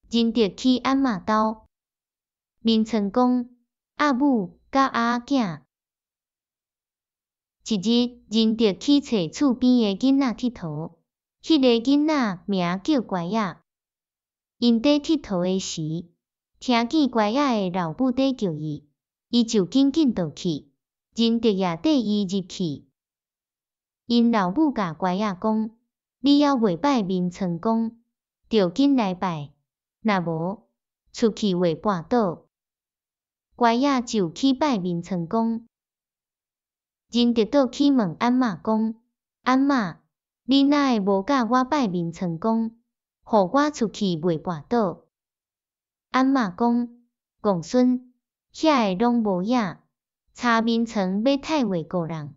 认得去阿嬷兜。眠床讲，阿母甲阿囝。一日，认得去找厝边的囡仔佚佗，迄个囡仔名叫乖仔。因伫佚佗的时，听见乖仔的老母在叫伊，伊就紧紧倒去，认得也缀伊入去。因老母甲乖仔讲：你还袂拜眠床公，着紧来拜，若无出去会绊倒。乖仔就去拜眠床公。认得倒去问阿嬷讲：阿嬷，你哪会无教我拜眠床公，互我出去袂绊倒？阿嬷讲：公孙，遐个拢无影，查眠床要太话个人，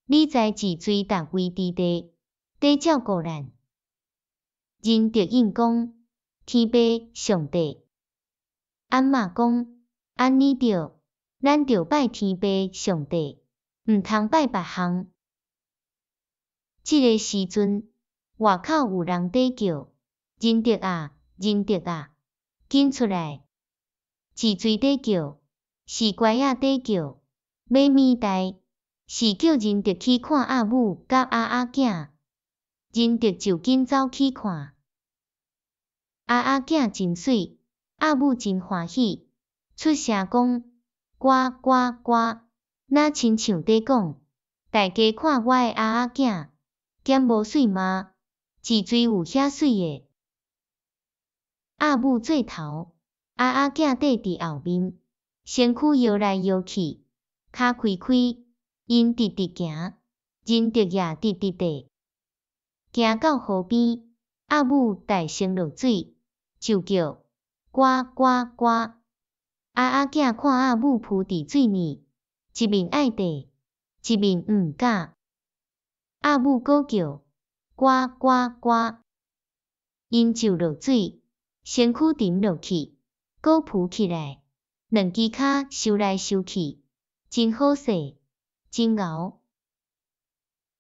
你知治水达位伫地，得照顾咱。认得应讲：天父上帝。阿嬷讲：安尼着，咱着拜天父上帝。毋通拜别项。即个时阵，外口有人在叫：认得啊，认得啊，紧出来！治水在叫，是乖仔在叫，买面代，是叫认得去看阿母甲阿囝。认得就紧走去看。阿囝真水，阿母真欢喜，出声讲：呱呱呱！若亲像在讲，大家看我的阿囝，减无水吗？治水有遐水的。阿母做头，阿囝缀伫后面，身躯摇来摇去，骹开开，因直直行，认得也直直地。行到河边，阿母大声落水，就叫呱呱呱。阿囝看阿母浮伫水面，一面爱地，一面毋敢。阿母搁叫呱呱呱，因就落水，身躯沉落去，搁浮起来，两只骹收来收去，真好势，真敖。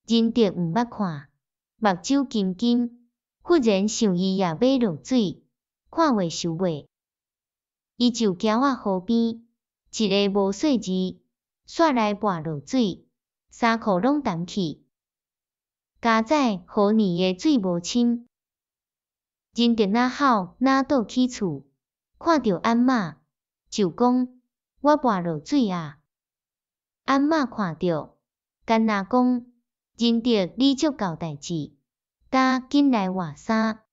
认得毋捌看，目睭金金，忽然想伊也要落水，看袂收袂。伊就行到河边，一个无细字，煞来跋落水，衫裤拢澹去。加载好年的水无深，认得哪好哪倒去厝，看着阿嬷，就讲：我跋落水啊！阿嬷看着，干那讲：认得你足够代志，呾紧来换衫。